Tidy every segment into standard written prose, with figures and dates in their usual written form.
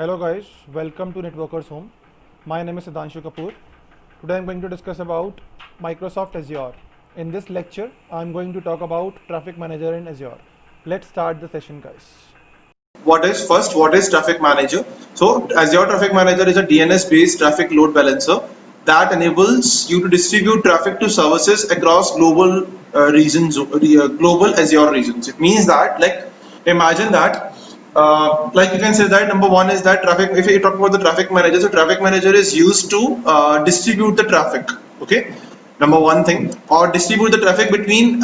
Hello guys, welcome to Networkers Home. My name is Siddhanshu Kapoor. Today I'm going to discuss about Microsoft Azure. In this lecture, I'm going to talk about Traffic Manager in Azure. Let's start the session guys. What is Traffic Manager? So Azure Traffic Manager is a DNS based traffic load balancer that enables you to distribute traffic to services across global global Azure regions. It means that, like, imagine that, like, you can say that number one is that traffic. If you talk about the traffic manager, so traffic manager is used to distribute the traffic. Okay, number one thing, or distribute the traffic between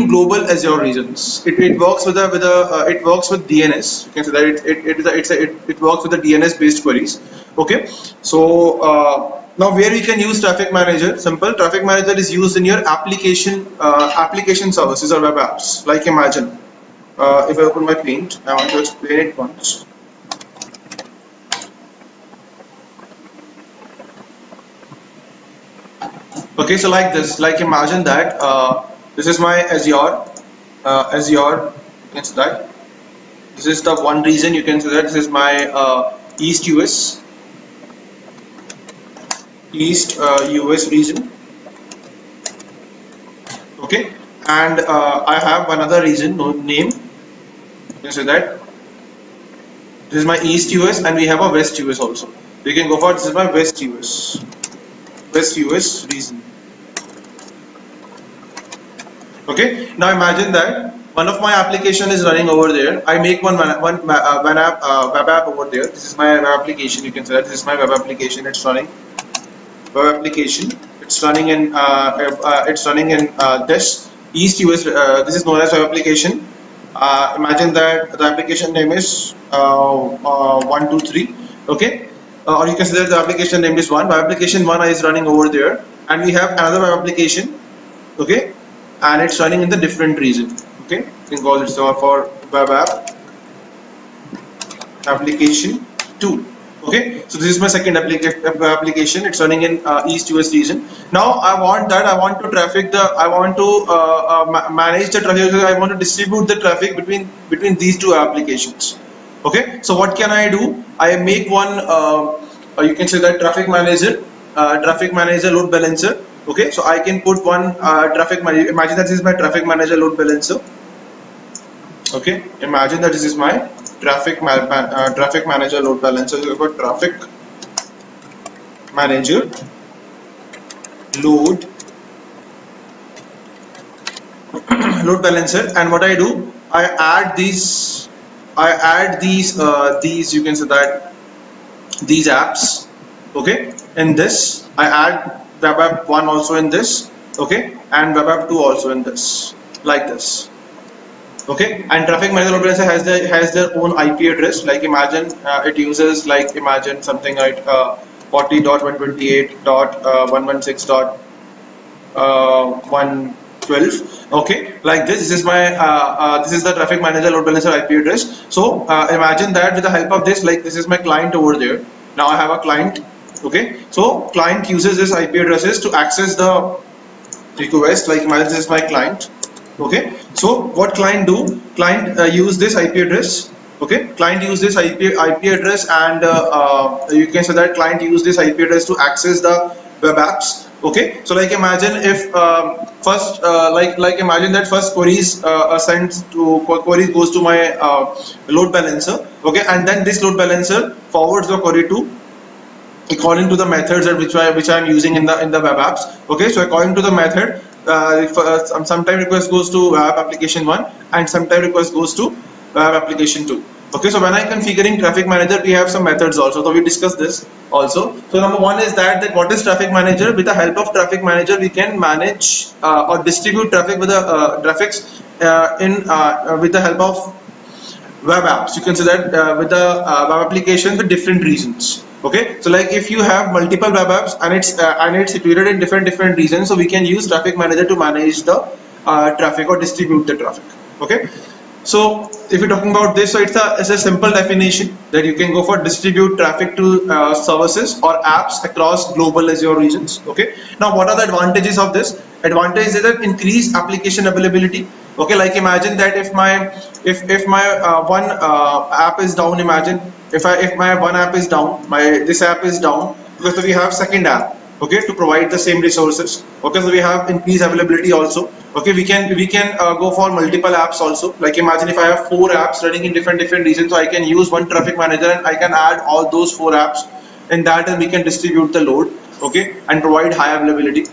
global Azure regions. It works with it works with DNS. You can say that it works with the DNS based queries. Okay, so now where we can use traffic manager? Simple. Traffic manager is used in your application services or web apps. Like, imagine, if I open my Paint, I want to explain it once. Okay, so like this, like, imagine that this is my Azure. You can see that this is the one region. You can see that this is my East US region. Okay, and I have another region name. You can see that this is my East US, and we have a West US also. We can go for this is my West US region. Okay, now imagine that one of my application is running over there. I make one web app over there. This is my web application. You can say that this is my web application. It's running web application. It's running in this East US. This is known as web application. Imagine that the application name is 123. Okay, or you can say that the application name is one. Web application one is running over there, and we have another web application. Okay, and it's running in the different region. Okay, you can call it for web application 2. Okay, so this is my second application. It's running in East US region. Now I want to manage the traffic. I want to distribute the traffic between these two applications. Okay, so what can I do? I make one you can say that traffic manager load balancer. Okay, so I can put one traffic manager. Imagine that this is my traffic manager load balancer. Okay, imagine that this is my traffic manager load balancer. So I've got traffic manager load balancer, and what I do, I add these you can say that these apps. Okay, in this I add web app 1 also in this. Okay, and web app 2 also in this, like this. Okay, and traffic manager load balancer has their own IP address. Like, imagine it uses, like, imagine something like 40.128.116.112. Okay, like this. This is my this is the traffic manager load balancer IP address. So imagine that with the help of this, like, this is my client over there. Now I have a client. Okay, so client uses this IP addresses to access the request. Like, imagine this is my client. Okay, so what client do? Client use this IP address. Okay, client use this IP address, and you can say that client use this IP address to access the web apps. Okay, so like, imagine if first imagine that first queries queries goes to my load balancer. Okay, and then this load balancer forwards the query to, according to the methods which I am using in the web apps. Okay, so according to the method, sometime request goes to web application 1, and sometime request goes to web application 2. Okay, so when I configuring traffic manager, we have some methods also, so we discuss this also. So number one is that what is traffic manager? With the help of traffic manager, we can manage or distribute traffic with the with the help of web apps. You can say that with the web application with different regions. Okay, so like, if you have multiple web apps and it's situated in different regions, so we can use traffic manager to manage the traffic or distribute the traffic. Okay, so if you're talking about this, so it's a simple definition that you can go for distribute traffic to services or apps across global Azure regions. Okay, now what are the advantages of this? Advantage is that increase application availability. Okay, like, imagine that if my one app is down, imagine if my one app is down, this app is down, because we have second app, okay, to provide the same resources. Okay, so we have increased availability also. Okay, we can go for multiple apps also. Like imagine if I have 4 apps running in different regions, so I can use one traffic manager and I can add all those 4 apps in that, and we can distribute the load, okay, and provide high availability.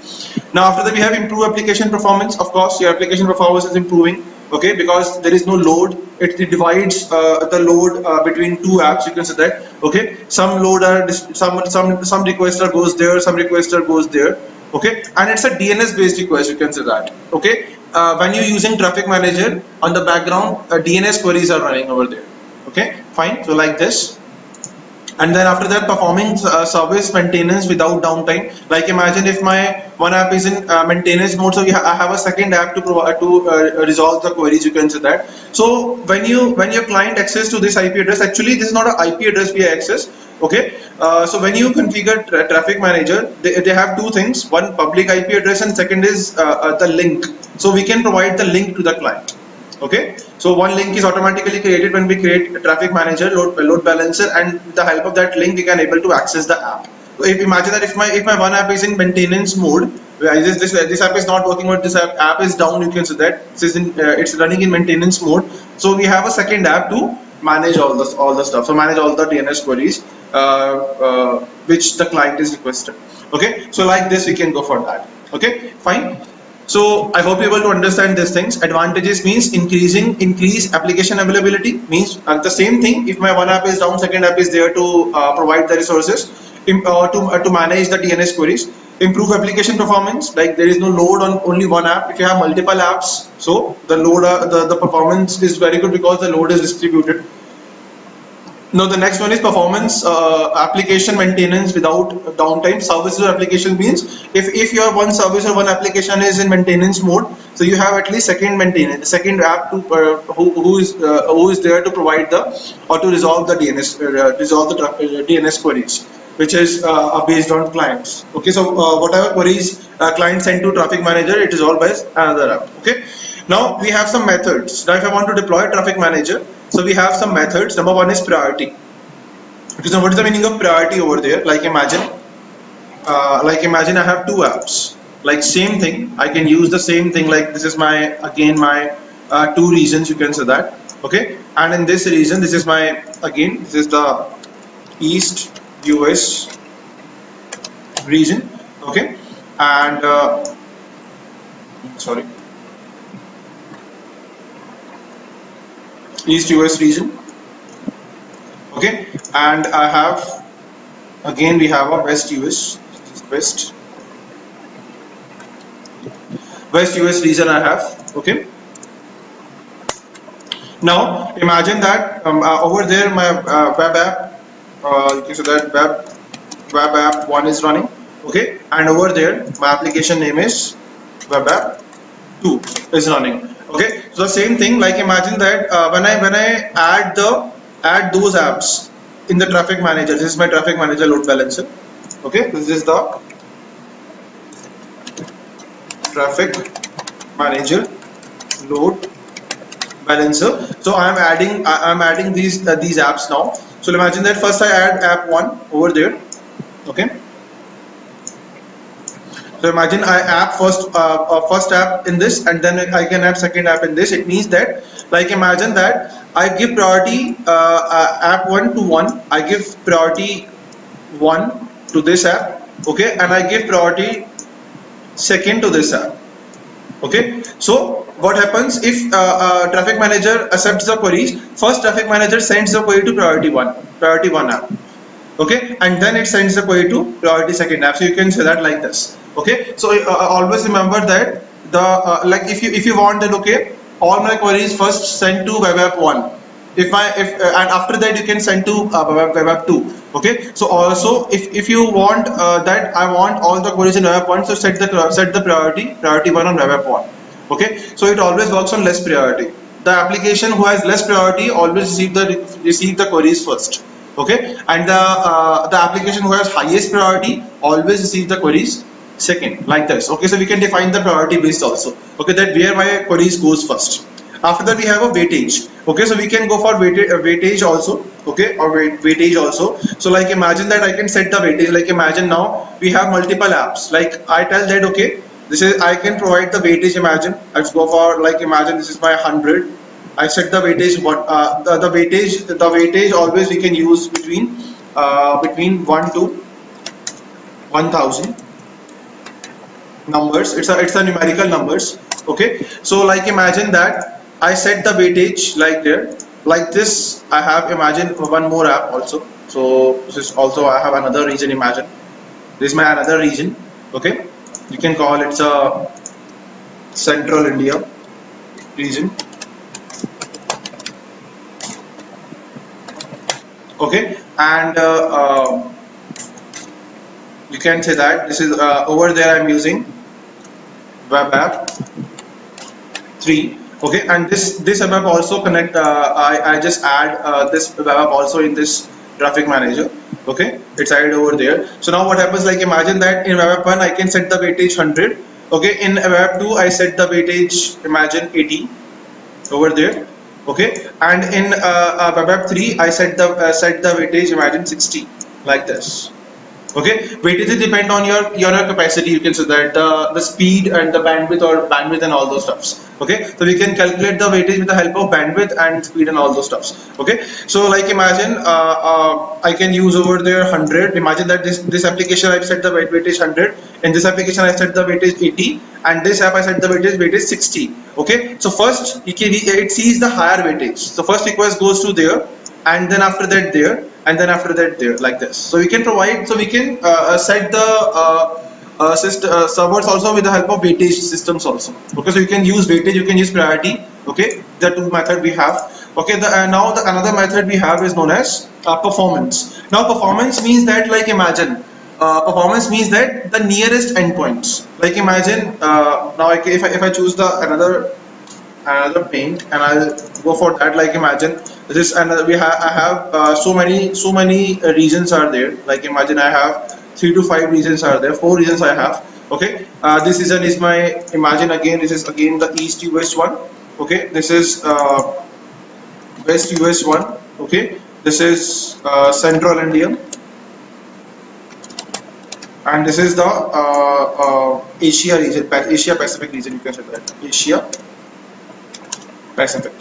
Now after that we have improved application performance. Of course your application performance is improving, okay, because there is no load. It divides the load between 2 apps, you can say that. Okay, some load are some requester goes there, some requester goes there, okay, and it's a DNS based request, you can say that. Okay, when you're using traffic manager, on the background DNS queries are running over there. Okay, fine. So like this, and then after that performing service maintenance without downtime. Like imagine if my one app is in maintenance mode, so I have a second app to provide to resolve the queries, you can say that. So when your client access to this IP address, actually this is not an IP address we access. Okay, so when you configure traffic manager, they have 2 things: one public IP address and second is the link. So we can provide the link to the client. Okay, so one link is automatically created when we create a traffic manager, load balancer, and with the help of that link we can able to access the app. So if imagine that if my one app is in maintenance mode, this app is not working, or this app is down, you can say that it's running in maintenance mode. So we have a second app to manage all the stuff. So manage all the DNS queries which the client is requested. Okay, so like this we can go for that. Okay, fine. So I hope you're able to understand these things. Advantages means increase application availability, means the same thing. If my one app is down, second app is there to provide the resources to manage the DNS queries. Improve application performance, like there is no load on only one app. If you have multiple apps, so the load the performance is very good because the load is distributed. Now the next one is performance application maintenance without downtime. Services or application means if your one service or one application is in maintenance mode, so you have at least second app to who is there to provide the or to resolve the DNS queries, which is based on clients. Okay, so whatever queries client send to traffic manager, it is all by another app. Okay, now we have some methods. Now if I want to deploy traffic manager, so we have some methods. Number one is priority. Okay, so what is the meaning of priority over there? Like imagine I have 2 apps. Like same thing, I can use the same thing. Like this is my 2 regions, you can say that. Okay, and in this region, this is this is the East US region. Okay, and East US region. Okay, and I have we have a West US region I have. Okay, now imagine that over there my web app, you can say that web app 1 is running. Okay, and over there my application name is web app 2 is running. Okay, so the same thing. Like imagine that when I add those apps in the traffic manager, this is my traffic manager load balancer. Okay, this is the traffic manager load balancer. So I am adding these apps now. So imagine that first I add app 1 over there. Okay, so imagine I add first app in this, and then I can add second app in this. It means that, like imagine that I give priority app 1 to 1. I give priority 1 to this app. Okay, and I give priority second to this app. Okay, so what happens if traffic manager accepts the queries? First, traffic manager sends the query to priority 1 app. Okay, and then it sends the query to priority second app. So you can say that like this. Okay, so always remember that the like if you want that, okay, all my queries first send to web app 1. And after that you can send to web app 2. Okay, so also if you want that I want all the queries in web app 1, so set the priority 1 on web app 1. Okay, so it always works on less priority. The application who has less priority always receive the queries first. Okay, and the application who has highest priority always receive the queries second, like this. Okay, so we can define the priority based also. Okay, that where my queries goes first. After that we have a weightage. Okay, so we can go for weightage also. Okay, or weightage also. So like imagine that I can set the weightage. Like imagine now we have multiple apps. Like I tell that okay, this is I can provide the weightage. Imagine let's go for like imagine this is my 100. I set the weightage. What the weightage always we can use between 1 to 1000 numbers. It's a numerical numbers. Okay, so like imagine that I set the weightage like there, like this. I have imagine one more app also. So this is also I have another region. Imagine this is my another region. Okay, you can call it a Central India region. Okay, and you can say that this is over there I'm using web app 3. Okay, and this web app also connect. I just add this web app also in this traffic manager. Okay, it's added over there. So now what happens? Like imagine that in web app 1 I can set the weightage 100. Okay, in web app 2 I set the weightage imagine 80 over there. Okay, and in web app 3 I set the weightage imagine 60 like this. Okay, weightages depend on your capacity. You can say that the speed and the bandwidth and all those stuffs. Okay, so we can calculate the weightage with the help of bandwidth and speed and all those stuffs. Okay, so like imagine I can use over there 100. Imagine that this application I set the weightage 100. In this application I set the weightage 80, and this app I set the weightage 60. Okay, so first it sees the higher weightage. So first request goes to there, and then after that there, and then after that there, like this. So we can provide, so we can set the servers also with the help of weightage systems also. Okay, so you can use weightage, you can use priority. Okay, the two method we have. Okay, now the another method we have is known as performance. Now performance means that like imagine performance means that the nearest endpoints. Like imagine now if I choose the another paint and I'll go for that. Like imagine this is another I have so many regions are there. Like imagine I have 3 to 5 regions are there, 4 regions I have. Okay, this region is my imagine again. This is again the East US one. Okay, this is West US one. Okay, this is Central India, and this is the Asia region, Asia Pacific region. You can say that Asia Pacific.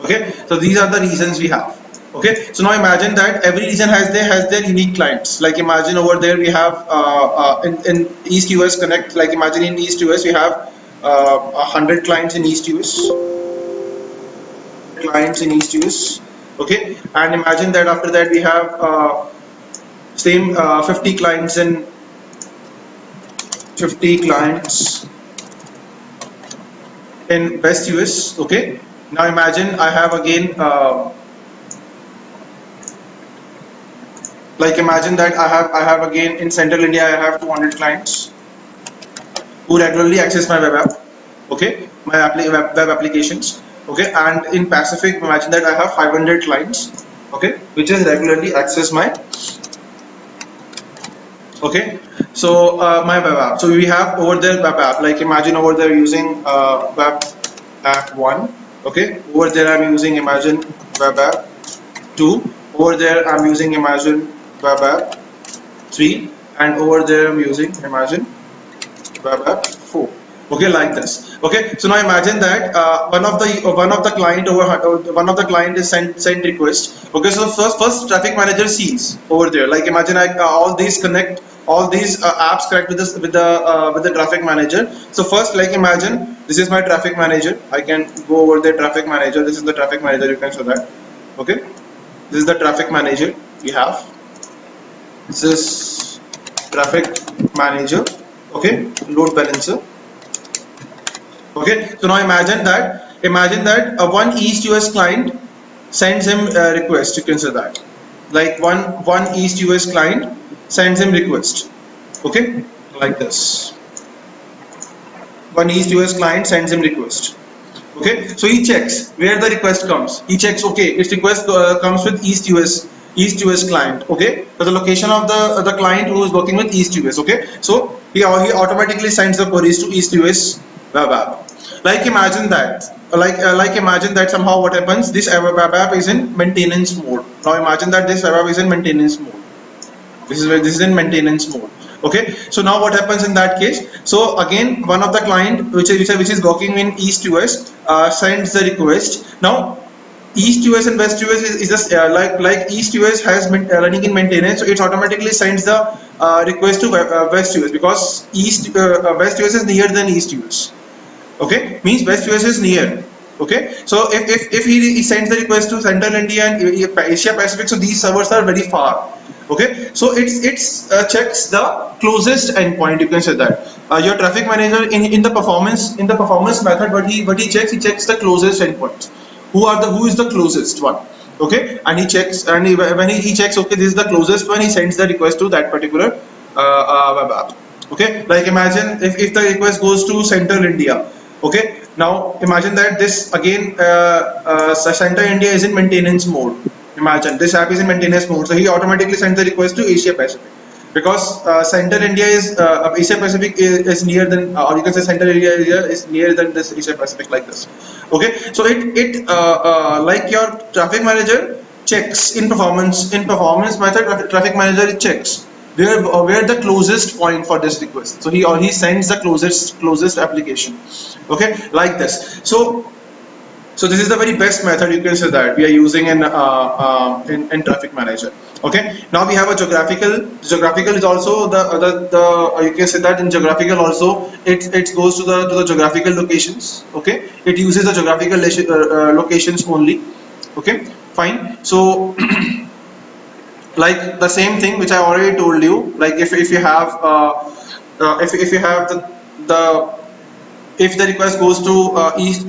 Okay, so these are the regions we have. Okay, so now imagine that every region has their unique clients. Like imagine over there we have in East US Connect. Like imagine in East US we have 100 clients in East US. Clients in East US. Okay, and imagine that after that we have same 50 clients in 50 clients in West US. Okay, now imagine I have again like imagine that I have again in Central India I have 200 clients who regularly access my web app. Okay, my web applications. Okay, and in Pacific imagine that I have 500 clients. Okay, which is regularly access my. Okay, so my web app. So we have over there web app. Like imagine over there using web app 1. Okay, over there I'm using imagine web app 2. Over there I'm using imagine web app 3, and over there I'm using imagine web app 4. Okay, like this. Okay, so now imagine that one of the client is sent request. Okay, so first traffic manager sees over there. Like imagine all these apps connect with the traffic manager. So first, like imagine this is my traffic manager. I can go over the traffic manager. This is the traffic manager. You can show that. Okay, this is the traffic manager we have. This is traffic manager. Okay, load balancer. Okay, so now imagine that one East US client sends him a request. You can say that, like one East US client sends him request. Okay, like this. One East US client sends him request. Okay, so he checks where the request comes. He checks, okay, its request comes with East US client. Okay, so the location of the client who is working with East US. Okay, so he automatically sends the queries to East US web app. like imagine that, like imagine that somehow what happens, this web app is in maintenance mode. Now imagine that this web app is in maintenance mode. This is where this is in maintenance mode. Okay, so now what happens in that case? So again, one of the client which is working in east US sends the request. Now east US and west US is just like east US has been running in maintenance, so it automatically sends the request to west US, because west US is near than east US. Okay, means west US is near. Okay, so if he sends the request to central India and Asia Pacific, so these servers are very far. Okay, so it's checks the closest endpoint, you can say that. Your traffic manager in the performance method, what he checks the closest endpoints. Who is the closest one? Okay, and he checks, and when he checks, okay, this is the closest one, he sends the request to that particular web app. Okay, like imagine if the request goes to central India. Okay, now imagine that this again Central India is in maintenance mode. Imagine this app is in maintenance mode, so he automatically sends the request to Asia Pacific, because Central India is Asia Pacific is near than, or you can say Central India is near than this Asia Pacific, like this. Okay, so it like your traffic manager checks in performance method, traffic manager checks where the closest point for this request, so he sends the closest application. Okay, like this. So this is the very best method, you can say, that we are using in traffic manager. Okay, now we have a geographical is also the you can say that in geographical also it goes to the geographical locations. Okay, it uses the geographical locations only. Okay, fine. So like the same thing which I already told you, like if you have if you have the if the request goes to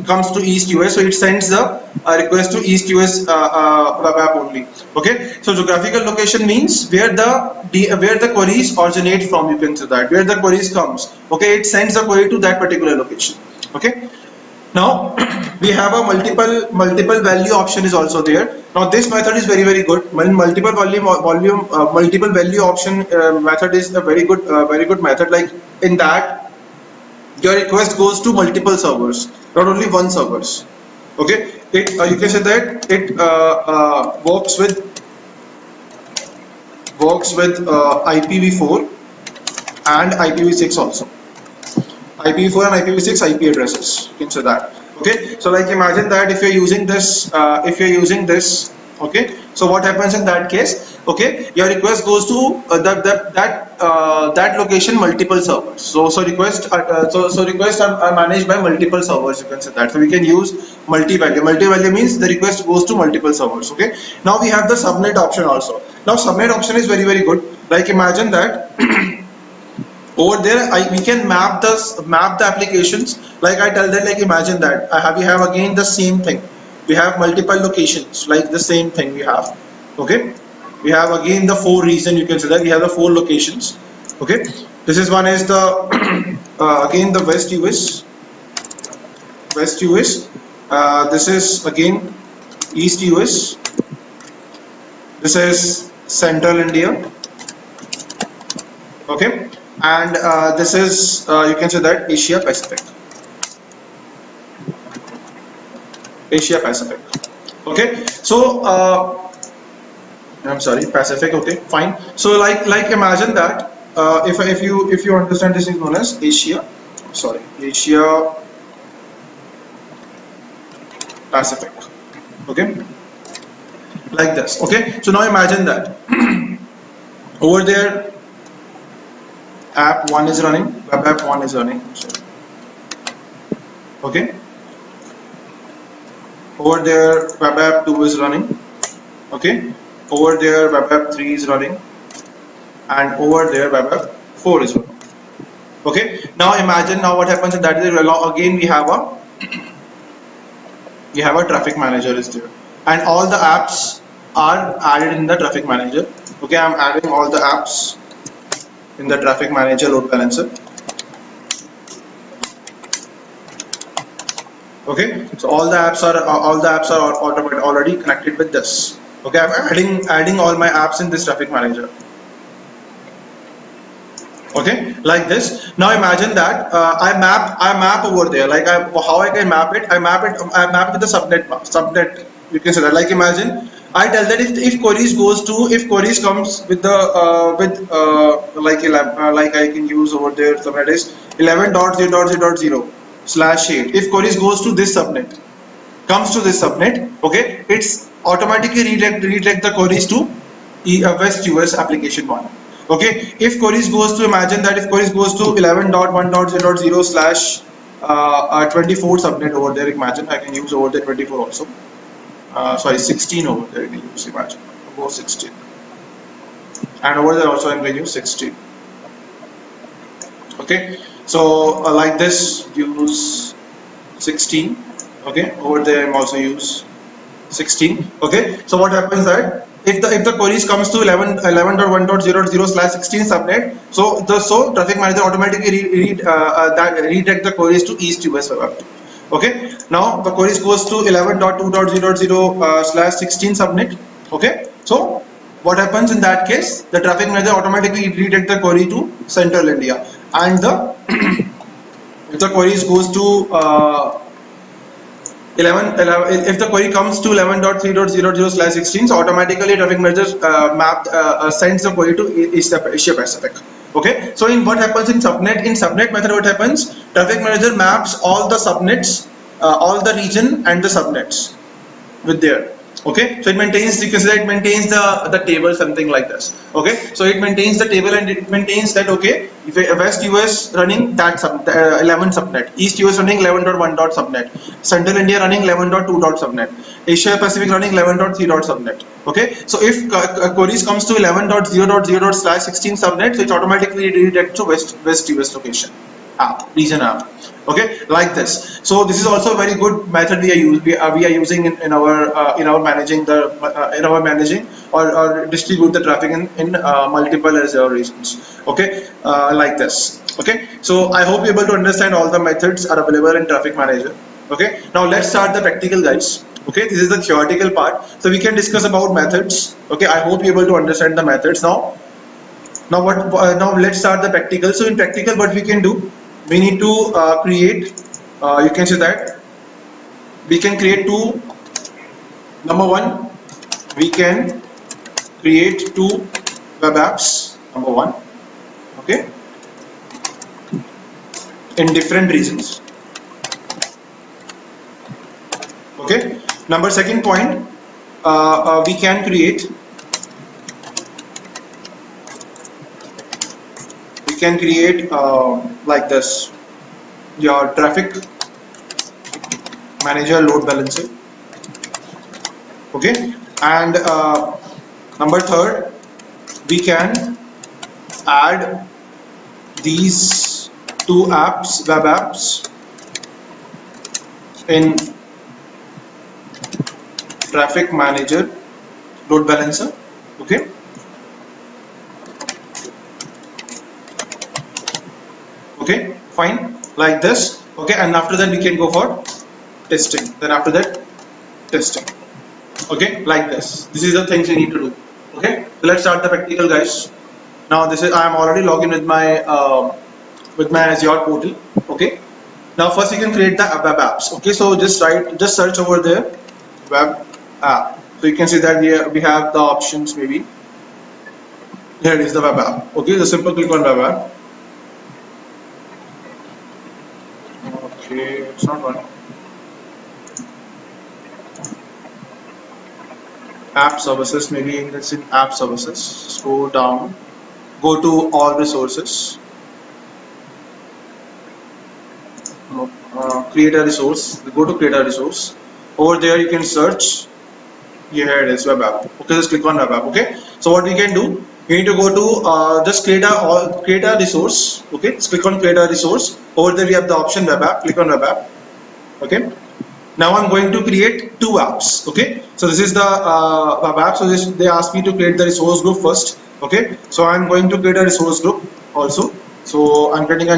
comes to East US, so it sends the request to East US web app only. Okay, so geographical location means where the queries originate from, you can say that, where the queries comes. Okay, it sends the query to that particular location. Okay, now we have a multiple value option is also there. Now this method is very good. When multiple value option method is a very good method. Like in that, your request goes to multiple servers, not only one servers. Okay, it you can say that it works with IPv4 and IPv6 also. IPv4 and IPv6 IP addresses, you can say that. Okay, so like imagine that if you're using this, okay, so what happens in that case? Okay, your request goes to that location multiple servers. So requests are managed by multiple servers, you can say that. So we can use multi-value. Multi-value means the request goes to multiple servers. Okay, now we have the subnet option also. Now subnet option is very good. Like imagine that over there we can map the applications. Like I tell that, like imagine that we have again the same thing. We have multiple locations, like the same thing we have. Okay, we have again the 4 region, you can say that we have the 4 locations. Okay, this is one is the again the West US. This is again East US. This is Central India. Okay, and this is you can say that Asia Pacific. Okay, so I'm sorry, Pacific. Okay, fine. So like imagine that if you understand, this is known as Asia Pacific. Okay, like this. Okay, so now imagine that over there app 1 is running, web app 1 is running. Okay, over there web app 2 is running. Okay, over there web app 3 is running, and over there web app 4 is running. Okay, now imagine now what happens in that is again we have a traffic manager is there, and all the apps are added in the traffic manager. Okay, I'm adding all the apps in the traffic manager load balancer. Okay, so all the apps are already connected with this. Okay, I'm adding all my apps in this traffic manager. Okay, like this. Now imagine that I map over there. Like how I can map it? I map it with the subnet. You can say that. Like imagine I tell that if queries goes to if queries comes with the like I can use over there subnet is 11.0.0.0/8. If queries goes to this subnet, comes to this subnet, okay, it's automatically redirect the queries to West US application one. Okay, if queries goes to imagine that if queries goes to 11.1.0.0 slash 24 subnet over there, imagine I can use over there 24 also. Sorry, 16 over there. I can use imagine go 16, and over there also I'm going to use 16. Okay, so like this use 16. Okay, over there I'm also use 16. Okay, so what happens that if the queries comes to 11.1.0.0/16 subnet, so traffic manager automatically redirect the queries to east to west web. Okay, now the queries goes to 11.2.0.0/16 subnet. Okay, so what happens in that case? The traffic manager automatically redirect the query to central India, and the if the queries goes to 11 if the query comes to 11.3.0.0/16, so automatically traffic manager sends the query to Asia Pacific. Okay, so in what happens in subnet method, what happens, traffic manager maps all the subnets, all the region and the subnets with there. Okay, so it maintains, you can say it maintains the table, something like this. Okay, so it maintains the table and it maintains that, okay, if West US running that 11 subnet, East US running 11.1 dot subnet, Central India running 11.2 dot subnet, Asia Pacific running 11.3 dot subnet. Okay, so if queries comes to 11.0.0./16 subnet, so it automatically redirects to West US location region app. Okay, like this. So this is also a very good method we are using in our managing the in our managing or distribute the traffic in multiple Azure regions. Okay, like this. Okay, so I hope you're able to understand all the methods are available in Traffic Manager. Okay, now let's start the practical, guys. Okay, this is the theoretical part, so we can discuss about methods. Okay, I hope you're able to understand the methods now. Now let's start the practical. So in practical, what we can do, we need to create. You can say that we can create two. Number one, we can create two web apps. Number one, okay, in different regions. Okay. Number second point, we can create. We can create like this your traffic manager load balancer. Okay, and number third, we can add these two apps, web apps, in traffic manager load balancer. Okay, okay, fine, like this. Okay, and after that we can go for testing. Then after that, testing. Okay, like this is the things you need to do. Okay, so let's start the practical, guys. Now this is, I am already logged in with my Azure portal. Okay, now first you can create the web apps. Okay, so just search over there web app. So you can see that we have the options. Maybe here it is, the web app. Okay, just simple click on web app. Okay, it's not running. App services, maybe it's in app services. Scroll down, go to all resources, create a resource. Go to create a resource. Over there you can search. Here it is, web app. Okay, just click on web app. Okay, so what we can do, you need to go to just create a resource. Okay, just click on create a resource. Over there we have the option web app. Click on web app. Okay, now I'm going to create two apps. Okay, so this is the web app. So they asked me to create the resource group first. Okay, so I'm going to create a resource group also. So I'm create a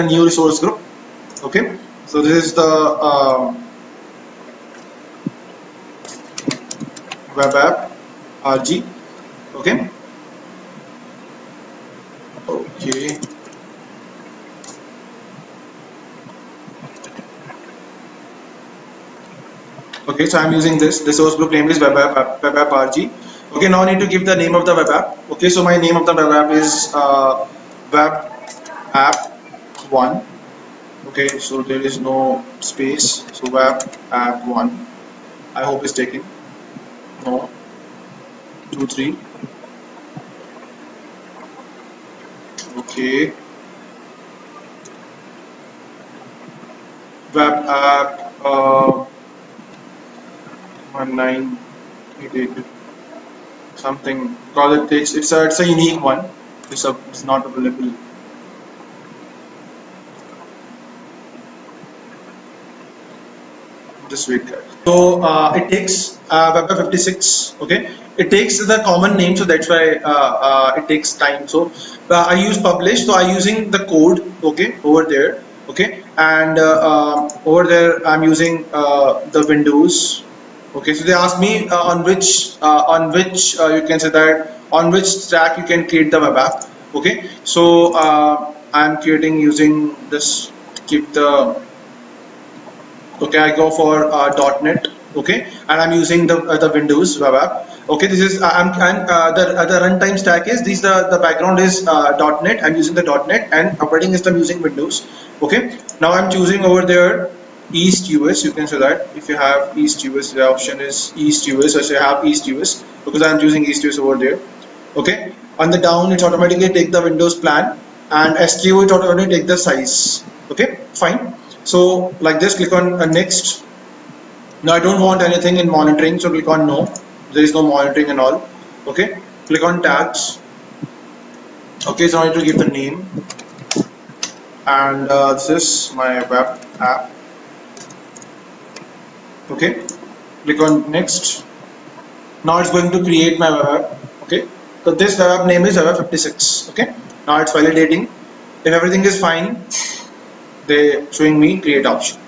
new resource group. Okay, so this is the web app RG. Okay, okay, Okay, so I'm using this. The source group name is web app RG. Okay, now I need to give the name of the web app. Okay, so my name of the web app is web app 1. Okay, so there is no space. So web app 1. I hope it's taken. No, 2, 3. Okay, web app 1988 something. Because it takes it's a unique one. It's not available. This week. So it takes WebApp 56. Okay, it takes the common name, so that's why it takes time. So I use publish. So I'm using the code. Okay, over there. Okay, and over there I'm using the Windows. Okay, so they ask me on which you can say that on which stack you can create the web app. Okay, so I'm creating using this. Keep the okay, I go for .NET. Okay, and I'm using the Windows web app. Okay, this is the runtime stack is this the background is .NET. I'm using the .NET and operating system using Windows. Okay, now I'm choosing over there East US. You can say that if you have East US, the option is East US. So I have East US because I'm using East US over there. Okay, on the down it automatically take the Windows plan, and SKU it automatically take the size. Okay, fine. So like this, click on next. Now I don't want anything in monitoring, so click on no. There is no monitoring and all. Okay, click on tags. Okay, so I need to give the name, and this is my web app. Okay, click on next. Now it's going to create my web app. Okay, so this web app name is web app 56. Okay, now it's validating. If everything is fine, they showing me create option.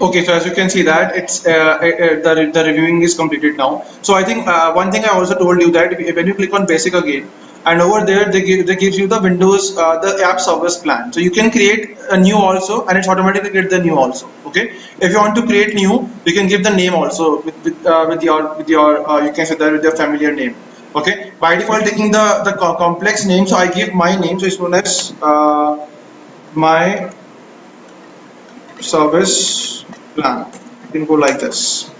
Okay, so as you can see that it's the reviewing is completed now. So I think one thing I also told you that when you click on basic again, and over there they gives you the Windows the app service plan. So you can create a new also, and it's automatically create the new also. Okay, if you want to create new, you can give the name also with your you can say that with your familiar name. Okay, by default taking the complex name, so I give my name, so it's known as my service plan. You can go like this.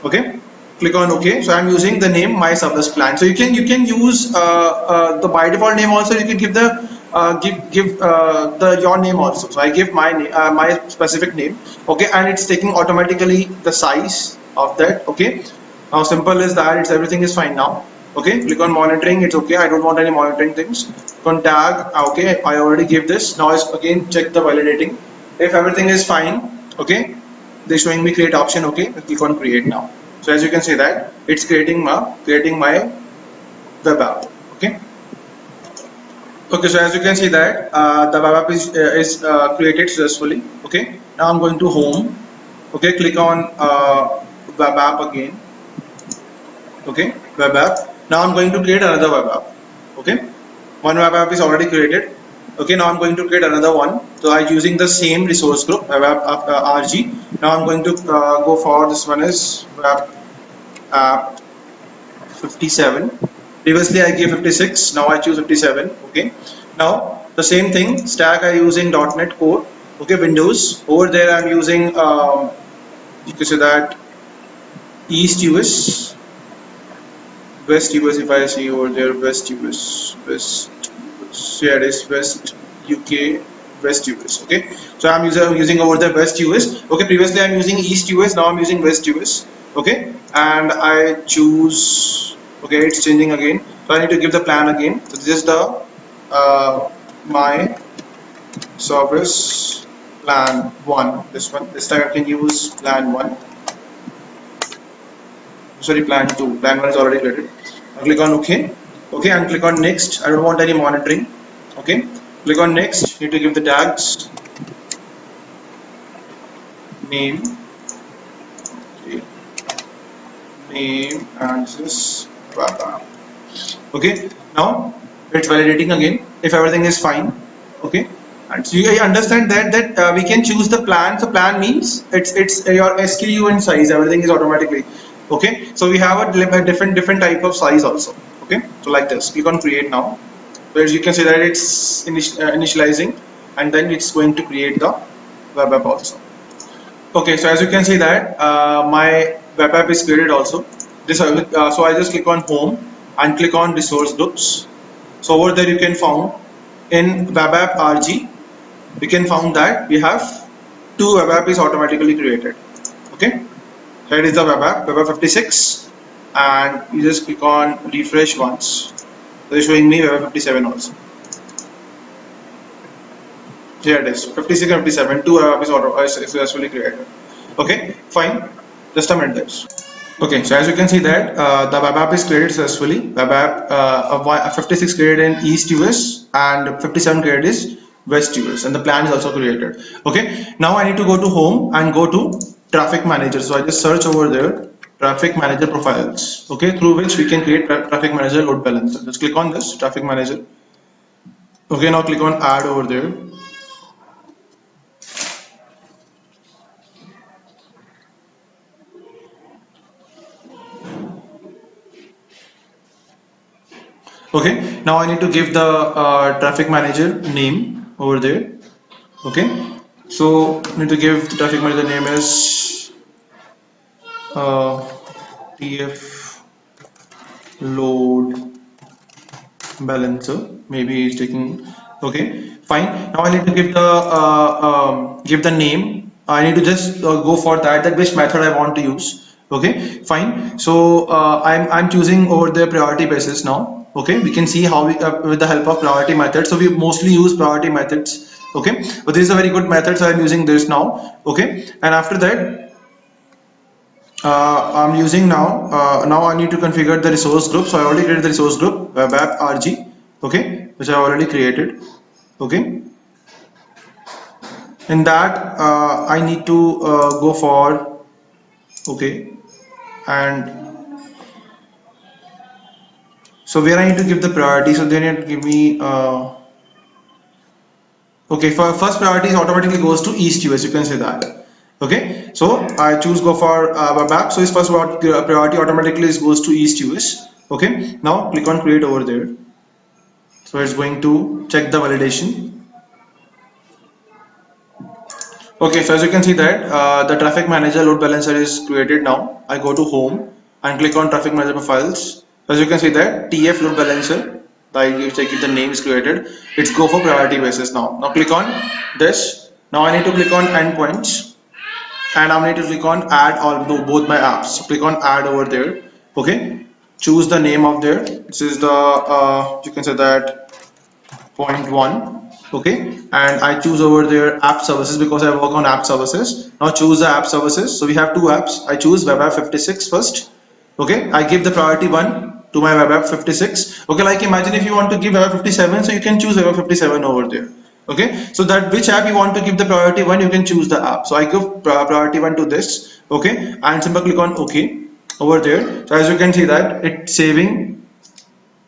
Okay, click on OK. So I'm using the name my service plan. So you can use the by default name also. You can give the give the your name also. So I give my name my specific name. Okay, and it's taking automatically the size of that. Okay, how simple is that? It's everything is fine now. Okay, click on monitoring. It's okay. I don't want any monitoring things. Click on tag. Okay, I already gave this. Now it's again check the validating. If everything is fine, okay, they're showing me create option. Okay, I click on create now. So as you can see that it's creating my web app. Okay, okay, so as you can see that the web app is created successfully. Okay, now I'm going to home. Okay, click on web app again. Okay, web app. Now I'm going to create another web app. Okay, one web app is already created. Okay, now I'm going to create another one. So I'm using the same resource group web app RG. Now I'm going to go for this one is web app 57. Previously I gave 56. Now I choose 57. Okay, now the same thing stack I using .NET Core. Okay, Windows. Over there I'm using you can say that East US, West US. If I see over there West US, yeah, it is West UK, West US. Okay, so I'm using over the West US. Okay, previously I'm using East US. Now I'm using West US. Okay, and I choose. Okay, it's changing again. So I need to give the plan again. So this is the my service plan 1. This one. This time I can use plan 1. Sorry, plan 2. Plan 1 is already created. I'll click on OK. Okay, and click on next. I don't want any monitoring. Okay, click on next. You need to give the tags name, okay, name, and this web app. Okay, now it's validating again if everything is fine. Okay, And so you understand that we can choose the plan. So plan means it's your SKU and size. Everything is automatically okay. So we have a different type of size also. Okay. So like this, click on create now. Where you can see that it's initializing, and then it's going to create the web app also. Okay. So as you can see that my web app is created also. This so I just click on home and click on resource groups. So over there you can find in web app RG, we can find that we have two web app is automatically created. Okay, here is the web app 56, and you just click on refresh once. So it's showing me web app 57 also. Here it is 56 and 57. Two web app is successfully created. Okay, fine. Just a minute, guys. Okay, so as you can see that the web app is created successfully. Web app 56 created in East US and 57 created is West US, and the plan is also created. Okay, now I need to go to home and go to traffic manager. So I just search over there traffic manager profiles. Okay, through which we can create traffic manager load balancer. Just click on this traffic manager. Okay, now click on add over there. Okay, now I need to give the traffic manager name over there. Okay, so I need to give the traffic manager name as TF load balancer. Maybe it's taking. Okay, fine. Now I need to give the name. I need to just go for that which method I want to use. Okay, fine. So I'm choosing over the priority basis now. Okay, we can see how we with the help of priority method. So we mostly use priority methods. Okay, but this is a very good method, so I'm using this now. Okay, and after that I'm using now I need to configure the resource group. So I already created the resource group web app RG, okay, which I already created. Okay, in that I need to go for okay, and so where I need to give the priority. So they need to give me okay, for first priority is automatically goes to East US, you can say that. Okay, so I choose go for web app. So his first priority automatically goes to East US. Okay, now click on create over there. So it's going to check the validation. Okay, so as you can see that the traffic manager load balancer is created now. I go to home and click on traffic manager profiles. As you can see that TF load balancer, I check if the name is created. It's go for priority basis now. Now click on this. Now I need to click on endpoints, and I need to click on add all both my apps. So click on add over there. Okay, choose the name of there. This is the you can say that point one. Okay, and I choose over there app services because I work on app services. Now choose the app services. So we have two apps. I choose web app 56 first. Okay, I give the priority one to my web app 56. Okay, like imagine if you want to give web app 57, so you can choose web app 57 over there. Okay, so that which app you want to give the priority one, you can choose the app. So I give priority one to this. Okay, and simply click on OK over there. So as you can see that it's saving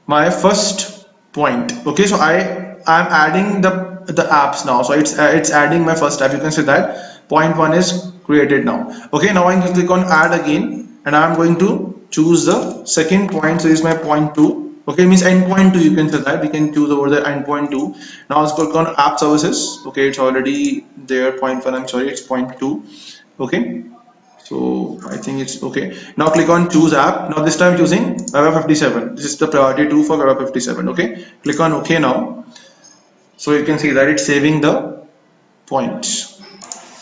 my first point. Okay, so I'm adding the apps now. So it's adding my first app. You can see that point one is created now. Okay, now I can click on add again, and I'm going to choose the second point. So this is my point two. Okay, means endpoint 2, you can say that we can choose over the endpoint 2. Now let's click on app services. Okay, it's already there. Point 1, I'm sorry, it's point 2. Okay, so I think it's okay. Now click on choose app. Now this time choosing web app 57. This is the priority 2 for web app 57. Okay, click on OK now. So you can see that it's saving the points.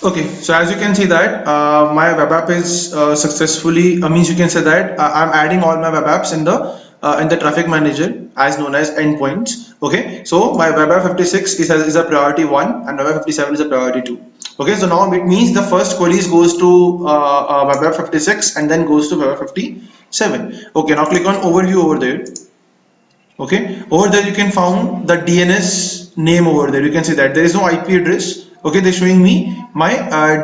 Okay, so as you can see that my web app is successfully means you can say that I'm adding all my web apps in the traffic manager as known as endpoints. Okay, so my web app 56 is a priority 1 and web app 57 is a priority 2. Okay, so now it means the first queries goes to web app 56 and then goes to web app 57. Okay, now click on overview over there. Okay, over there you can find the DNS name over there. You can see that there is no IP address. Okay, they're showing me my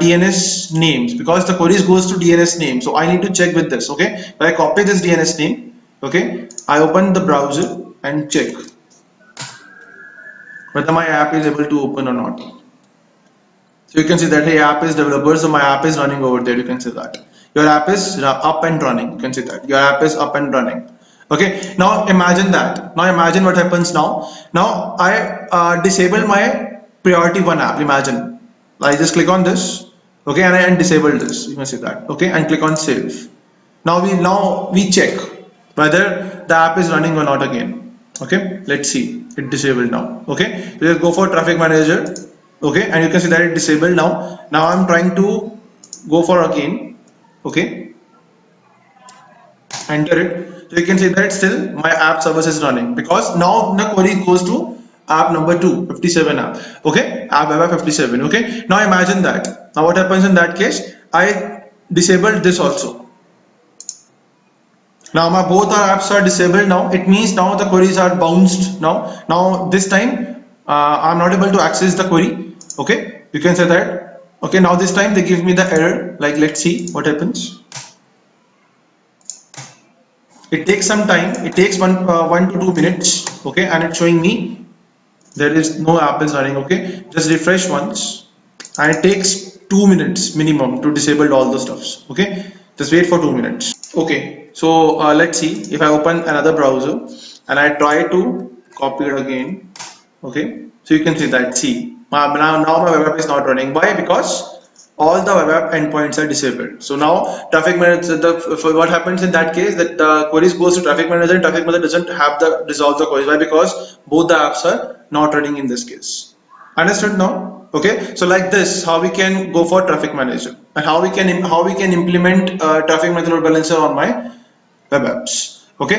DNS names because the queries goes to DNS name. So I need to check with this. Okay, if I copy this DNS name, okay, I open the browser and check. whether my app is able to open or not. So you can see that hey, app is developer, so my app is running over there. You can see that your app is up and running. You can see that your app is up and running. Okay, now imagine that. Now imagine what happens now. Now I disable my priority one app. Imagine I just click on this, okay, and I disable this. You can see that, okay, and click on save. Now we check whether the app is running or not again. Okay, let's see. It disabled now. Okay, so just go for traffic manager. Okay, and you can see that it disabled now. Now I'm trying to go for again. Okay, enter it. So you can see that still my app service is running because now the query goes to app number 2, 57 app. Okay, app web 57. Okay, now imagine that. Now what happens in that case? I disabled this also. Now my both our apps are disabled now. It means now the queries are bounced now. Now this time I'm not able to access the query. Okay, you can say that. Okay, now this time they give me the error. Like let's see what happens. It takes some time. It takes 1 to 2 minutes. Okay, and it's showing me there is no app is running. Okay, just refresh once, and it takes 2 minutes minimum to disable all the stuffs. Okay, just wait for 2 minutes. Okay, so let's see if I open another browser and I try to copy it again. Okay, so you can see that. See, now my web app is not running. Why? Because all the web app endpoints are disabled. So now traffic manager, what happens in that case, that the queries goes to traffic manager and traffic manager doesn't have the resolve the queries. Why? Because both the apps are not running in this case. Understood now? Okay, so like this, how we can go for traffic manager and how we can implement traffic manager load balancer on my web apps. Okay.